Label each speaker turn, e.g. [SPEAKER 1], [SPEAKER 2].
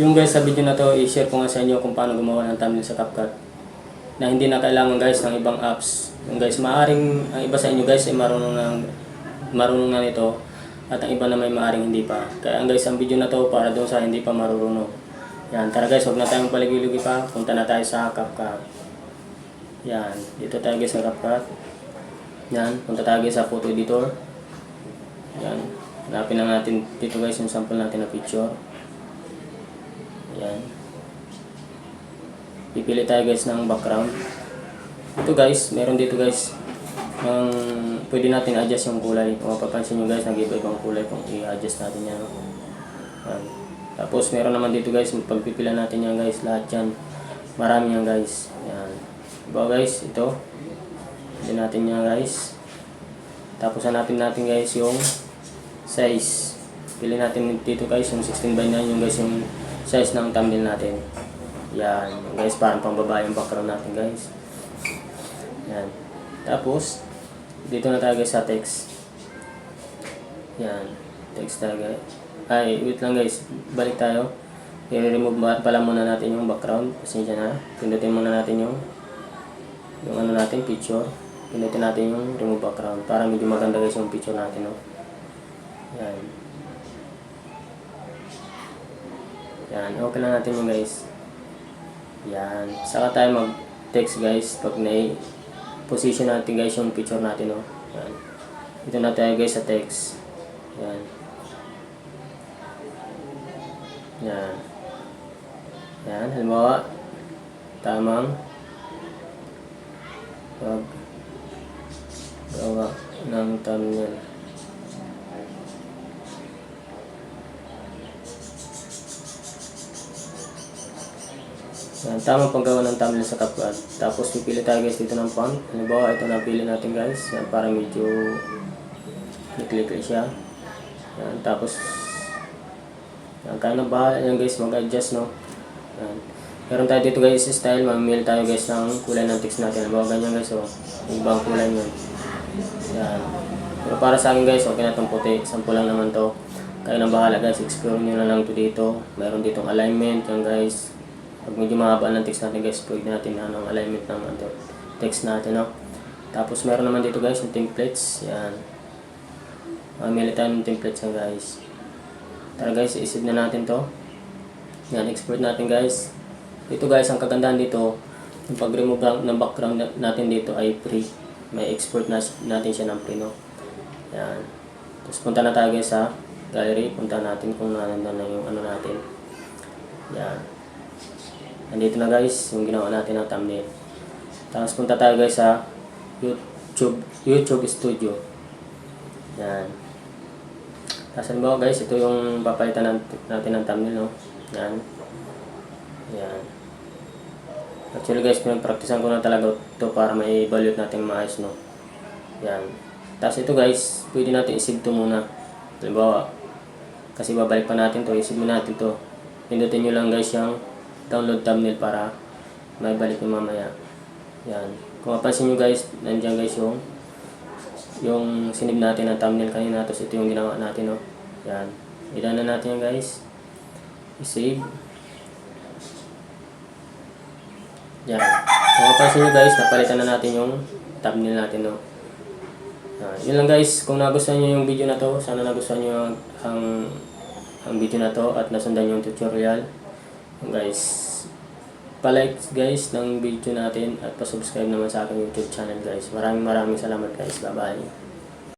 [SPEAKER 1] yung guys sa video na to, i-share ko nga sa inyo kung paano gumawa ng thumbnail sa CapCut na hindi na kailangan guys ng ibang apps. Yung guys, maaring ang iba sa inyo guys ay marunong na nito at ang iba na may maaring hindi pa. Kaya guys, ang video na to para doon sa hindi pa marunong. Yan, tara guys, huwag na tayong paligid-ligi pa. Punta na tayo sa CapCut. Yan, dito tayo guys sa CapCut. Yan, punta tayo guys sa photo editor. Yan, hanapin lang natin dito guys yung sample natin na picture. Yan. Pipili tayo guys ng background. Ito guys, meron dito guys pwede natin adjust yung kulay. Kung mapapansin nyo guys, nag-iba-ibang kulay kung i-adjust natin yan. Yan. Tapos meron naman dito guys, pagpipila natin yan guys, lahat yan. Marami yan guys. Yan. Diba guys, ito. Pili natin yan guys. Tapos hanapin natin guys yung size. Pili natin dito guys yung 16:9 yung guys yung size ng thumbnail natin. Yan guys, parang pambaba yung background natin guys. Yan. Tapos dito na tayo guys sa text. Yan, text tayo guys. Ay, wait lang guys, balik tayo. I-remove pala muna natin yung background. Pasensya na. Pindutin muna natin yung ano natin, picture. Pindutin natin yung remove background para medyo maganda guys yung picture natin, no? Yan. Yan, okay na natin yung guys. Yan. Saka tayo mag-text guys pag na-position natin guys yung picture natin, no? Yan. Dito na tayo guys sa text. Yan. Yan. Yan. Halimbawa, tamang paggawa ng thumbnail. Yan, tamang paggawa ng thumbnail sa CapCut. Tapos pipili tayo guys dito ng font. Halimbawa, ito napili natin guys. Yan, para medyo i-click siya. Yan, tapos yan, kaya na bahala yan guys, mag-adjust, no? Yan. Meron tayo dito guys style, mamili tayo guys ng kulay ng text natin. Halimbawa ganyan guys, oh. Ibang kulay nyo. Yan. Pero para sa akin guys, okay na itong puti. Sample lang naman to. Kaya na bahala guys, explore nyo na lang ito dito. Meron ditong alignment yan guys. Pag medyo mahaba ng text natin guys, pwede natin ang alignment ng text natin, no? Tapos meron naman dito guys yung templates. Yan. Mamili tayo ng templates yan guys. Tara guys, i-save na natin to. Yan, export natin guys. Ito guys, ang kagandahan dito, yung pag-remove ng background natin dito ay free. May export natin siya ng free, no? Yan. Tapos punta na tayo guys sa gallery. Punta natin kung nandan na yung ano natin. Yan. Nandito na guys, yung ginawa natin ng thumbnail. Tapos punta tayo guys sa YouTube Studio. Yan. Tapos halimbawa guys, ito yung papalitan natin ng thumbnail, no? Yan. Yan. Actually guys, pinag-practicean ko na talaga ito para ma-evaluate natin maayos, no? Yan. Tapos ito guys, pwede natin i-save ito muna. Halimbawa, kasi babalik pa natin to, i-save natin to. Pindutin nyo lang guys yung download thumbnail para may balik nyo mamaya. Yan. Kung mapansin nyo guys, nandiyan guys yung sinib natin ng thumbnail kanina. Tapos ito yung ginawa natin, no? Yan. Ilan na natin yan guys. I-save. Yan. Kung mapansin nyo guys, napalitan na natin yung thumbnail natin, no? Yun lang guys. Kung nagustuhan nyo yung video na to, sana nagustuhan nyo ang video na to at nasundan yung tutorial. Guys, pa-like guys ng video natin at pa-subscribe naman sa aking YouTube channel guys. Maraming salamat guys. Bye bye.